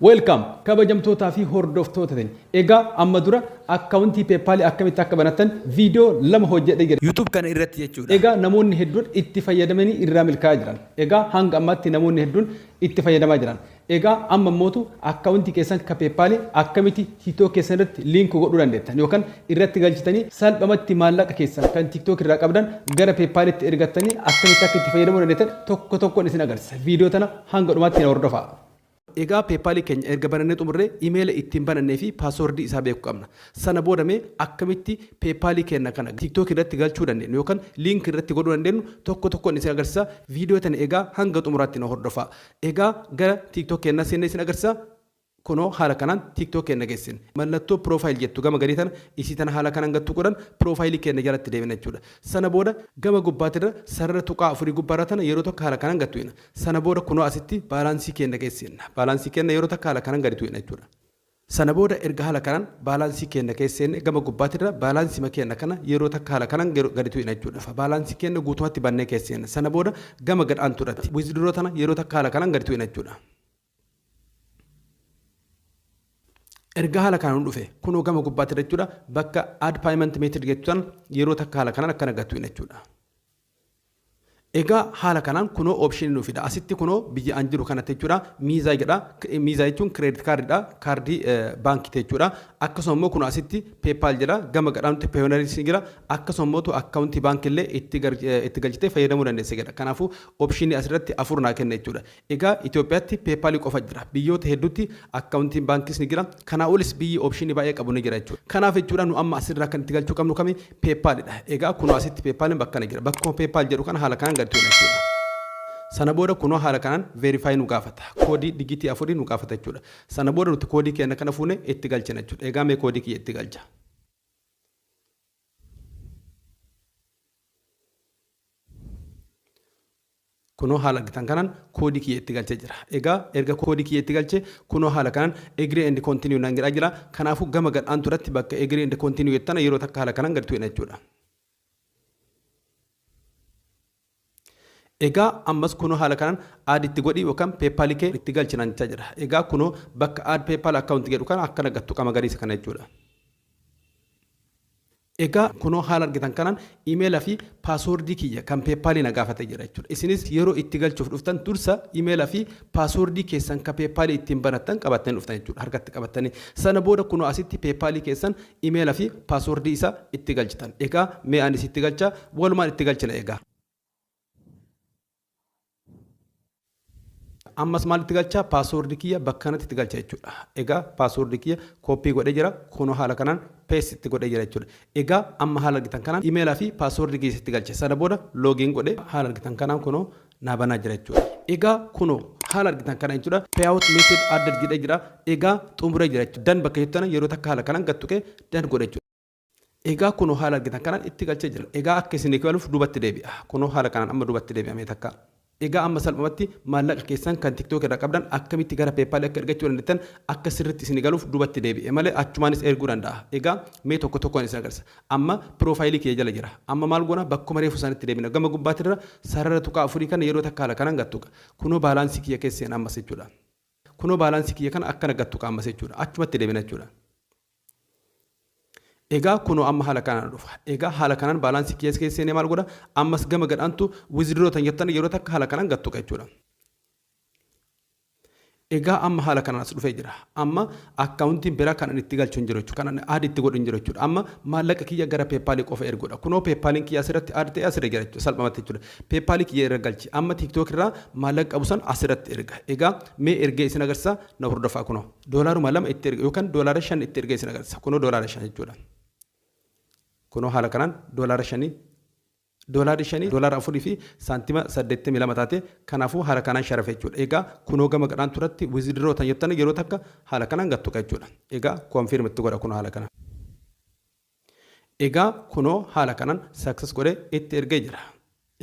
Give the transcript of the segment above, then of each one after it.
Welcome kabajamtootaa fi hordoftoota egaa amma dura akkaawuntii PayPal akkamitti akka banatan viidiyoo lama hojjedhee jira YouTube kana irratti jechuudha. Egaa namoonni hedduun itti fayyadamanii irraa milkaa'aa jiran. Egaa hanga ammaatti namoonni hedduun itti fayyadamaa jiran. Egaa amma mootu akkaawuntii keessan ka PayPal akkamitti TikTok keessan irratti link godhuu dandeettan yookaan irratti galchitanii salphamatti maallaqa keessan kan TikTok irraa qabdan gara PayPal itti ergattanii akkamitti akka itti fayyadamuu dandeettan tokko tokkoon isin agarsiisa. Viidiyoo tana hanga dhumaatti na hordofaa. Egaa PayPal keenya erga banannee xumurree email ittiin banannee fi password isaa beekuu qabna. Sana boodamee akkamitti PayPal keenya kana TikTok irratti galchuu dandeenyu yookaan link irratti godhuu dandeenyu tokko tokkoon isin agarsiisa. Viidiyoo tana egaa hanga xumuraatti na hordofaa. Egaa gara TikTok keenya seennee isin agarsiisa. Kuno haala kanaan TikTok keenya geessin. Mallattoo profile jettu gama gadii tana isii tana haala kanaan gattu godhan profile keenya jalatti deemina jechuudha. Sana booda gama gubbaatirra sarara tuqaa afurii gubbaarra tana yeroo tokko haala kanaan gattuina. Sana booda kuno asitti baalaansii keenya geessinna. Baalaansii keenya yeroo tokko haala kanaan gadi tu'ina jechuudha. Sana booda erga haala kanaan baalaansii keenya keessenne gama gubbaatirra baalaansii keenya kana yeroo tokko haala kanaan gadi tu'ina jechuudha. Baalaansii keenya guutumatti bannee keessenne. Sana booda gama gad aantuudhaatti withdraw tana yeroo tokko haala kanaan gadi tu'ina jechuudha. Erga haala kanaan dhufe kunoo gama gubbaatti jechuudha bakka add payment method jettuun yeroo takka haala kanaan akkana gattu jechuudha. Egaa haala kanaan kunoo option nu fida asitti kunoo biyya anjiru kanatti jechuudha miizaa jedha miizaa jechuun credit card dha kaardii baankii jechuudha akkasuma immoo kunoo asitti PayPal jedha gama gadhaantu Payoneer jira akkasuma immoo akkaawuntii baankii illee itti galchitee fayyadamuu dandeessa jedha kanaafuu option asirratti afur naa kenna jechuudha. Egaa Itoophiyaatti PayPal qofa jira biyyoota hedduutti akkaawuntiin baankii ni jira kana olis biyyi option baay'ee qabu ni jira jechuudha. Kanaaf jechuudha nu amma asirraa kan itti galchuu qabnu kami PayPal dha. Egaa kunoo asitti PayPal bakka na jira bakkuma PayPal jedhu kana haala kanaan sana booda kunoo haala kanaan verify nu gaafata koodii digitii afurii nu gaafata jechuudha. Sana booda nuti koodii keenya kana fuune itti galchina jechuudha. Egaa mee koodii kiyya itti galcha. Kunoo haala gitan kanaan koodii kiyya itti galchee jira. Egaa erga koodii kiyya itti galchee kunoo haala kanaan agree and continue nan jedhaa jira. Kanaafuu gama gadhaan turatti bakka agree and continue jettana yeroo takka haala kanaan gad tu'ina jechuudha. Egaa ammas kunoo haala kanaan add itti godhii yookaan PayPal kee itti galchinaan jira. Egaa kunoo bakka add PayPal account jedhu kana akkana gattu qama gadiisa kana jechuudha. Egaa kunoo haala argitan kanaan email fi password kiyya kan PayPal na gaafate jira jechuudha. Isinis yeroo itti galchuuf dhuftan dursa email fi password keessan kan PayPal ittiin banatan qabattanii dhuftan jechuudha. Harkatti qabattanii sana booda kunoo asitti PayPal keessan email fi password isa itti galchitan. Egaa mee anis itti galcha walumaan itti galchina egaa. Ammas maal itti galcha password kiyya bakka kanatti itti galcha jechuudha. Egaa password kiyya copy godhee jira kunoo haala kanaan paste itti godhee jira jechuudha. Egaa amma haala argitan kanaan email fi password kiyya itti galcha sana booda login godhee haala argitan kanaan kunoo naa banaa jira jechuudha. Egaa kunoo haala argitan kanaan jechuudha payout method added jedhee jira. Egaa xumuree jira jechuudha. Dan bakka jettana yeroo takka haala kanaan gattuqee dan godhe jechuudha. Egaa kunoo haala argitan kanaan itti galchee jira. Egaa akka isin eegaluuf duubatti deebi'a. Kunoo haala kanaan amma duubatti deebi'amee takka. Egaa amma salphumatti maallaqa keessan kan TikTok irraa qabdan akkamitti gara PayPal akka ergachuu dandeettan akka sirriitti isin galuuf duubatti deebi'e malee achumaanis erguu danda'a. Egaa mee tokko tokkoon isin agarsiisa. Amma profaayilii kee jala jira. Amma maal goona bakkuma reefu isaanitti deebina. Gama gubbaatirra sarara tuqaa afurii kana yeroo takka haala kanaan gattuqa. Kunoo baalaansii kiyya keesseen ammas jechuudha. Kunoo baalaansii kiyya kana akkana gattuqa ammas jechuudha. Achumatti deebina jechuudha. Egaa kunoo amma haala kanaan dhufa. Egaa haala kanaan baalaansii kiyya keessee maal godha ammas gama gadhaantu withdraw tan jettan yeroo takka haala kanaan gattuqa jechuudha. Egaa amma haala kanaan as dhufee jira. Amma akkaawuntiin biraa kan itti galchuu hin jiru jechuudha. Kan add itti godhu hin jiru jechuudha. Amma maallaqa kiyya gara PayPal qofa erguudha. Kunoo PayPal kiyya asirratti add ta'e asirra jira jechuudha. Salphumatti jechuudha. PayPal kiyya irra galchi. Amma TikTok irraa maallaqa qabu san asirratti erga. Egaa mee ergee isin agarsiisa na hordofaa kunoo. Doolaaruma lama itti erga yookaan doolaara 5 itti ergee isin agarsiisa. Kunoo doolaara 5 jechuudha. Kunoo haala kanaan doolaara 5 doolaara 4 fi saantima 82 taate kanaafuu haala kanaan sharafe jechuudha. Egaa kunoo gama gadhaan turatti withdraw tan jettan yeroo takka haala kanaan gattuqa jechuudha. Egaa confirm itti godha kunoo haala kanaan. Egaa kunoo haala kanaan success godhee itti ergee jira.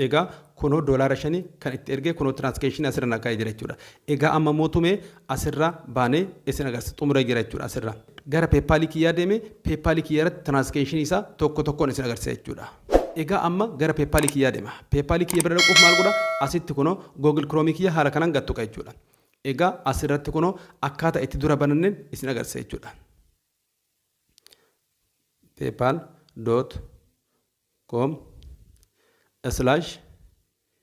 Egaa kunoo doolaara 5 kan itti ergee kunoo transaction asirra nagaa jira jechuudha. Egaa amma mootumee asirra baanee isin agarsiisa xumuree jira jechuudha asirra. Gara PayPal kiyyaa deeme PayPal kiyyaa irratti transaction isaa tokko tokkoon isin agarsiisa jechuudha. Egaa amma gara PayPal kiyyaa deema. PayPal kiyya bira dhaquuf maal godha asitti kunoo Google Chrome kiyya haala kanaan gattuqa jechuudha. Egaa asirratti kunoo akkaataa itti dura bananneen isin agarsiisa jechuudha.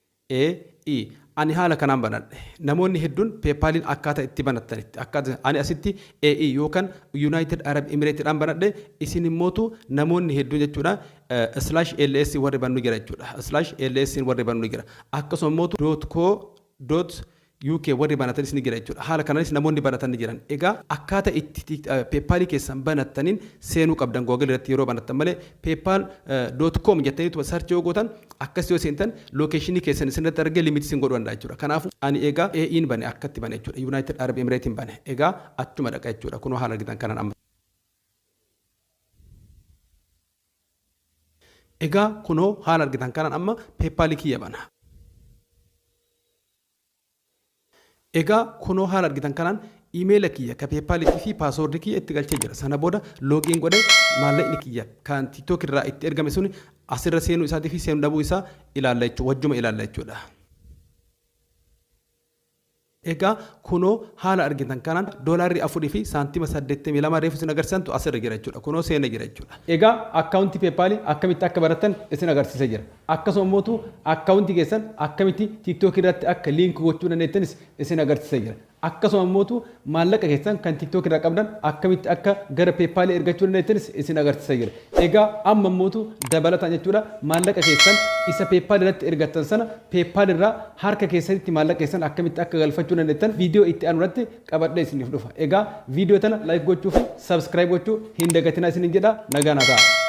paypal.com/AE ani haala kanaan banadhe. Namoonni hedduun PayPalin akkaataa itti banattanitti akkaataa ani asitti AE yookaan United Arab Emirates dhaan banadhe isin immootu namoonni hedduun jechuudha /LS warri bannu jira jechuudha. /LS warri bannu jira. Akkasuma immootu .co.UK warri banatan isin jira jechuudha. Haala kanaanis namoonni banatan ni jiran. Egaa akkaataa itti PayPal keessan banattaniin seenuu qabdan Google irratti yeroo banattan malee paypal.com jettaniitu search yoo gootan akkas yoo seentan location keessan isinirratti argee limit isin godhuu danda'a jechuudha. Kanaafuu ani egaa AE'n bane akkatti bane jechuudha. United Arab Emirates bane. Egaa achuma dhaqa jechuudha. Kunoo haala argitan kanaan amma. Egaa kunoo haala argitan kanaan amma PayPal kiyya bana. Egaa kunoo haala argitan kanaan email kiyya ka PayPal fi password kiyya itti galchee jira. Sana booda login godhee maallaqni kiyya kan TikTok irraa itti ergame sun asirra seenuu isaatii fi seenuu dhabuu isaa ilaalla jechuudha. Wajjuma ilaalla jechuudha. Egaa kunoo haala argitan kanaan $4 fi saantima 82 reefu isin agarsiisantu asirra jira jechuudha. Kunoo seenee jira jechuudha. Egaa akkaawuntii PayPal akkamitti akka baratan isin agarsiisee jira. Akkasuma immoo akkaawuntii keessan akkamitti TikTok irratti akka liink gochuu dandeettanis isin agarsiisee jira. Akkasuma immoo maallaqa keessan kan TikTok irraa qabdan akkamitti akka gara PayPal ergachuu dandeettanis isin agarsiisee jira. Egaa amma immoo dabalataan jechuudha maallaqa keessan isa PayPal irratti ergattan sana PayPal irraa harka keessanitti maallaqa keessan akkamitti akka galfachuu dandeettan viidiyoo itti aanu irratti qabadhee isiniif dhufa. Egaa viidiyoo tana like gochuu fi subscribe gochuu hin dagatinaa isinin jedha. Nagaan haa ta'u.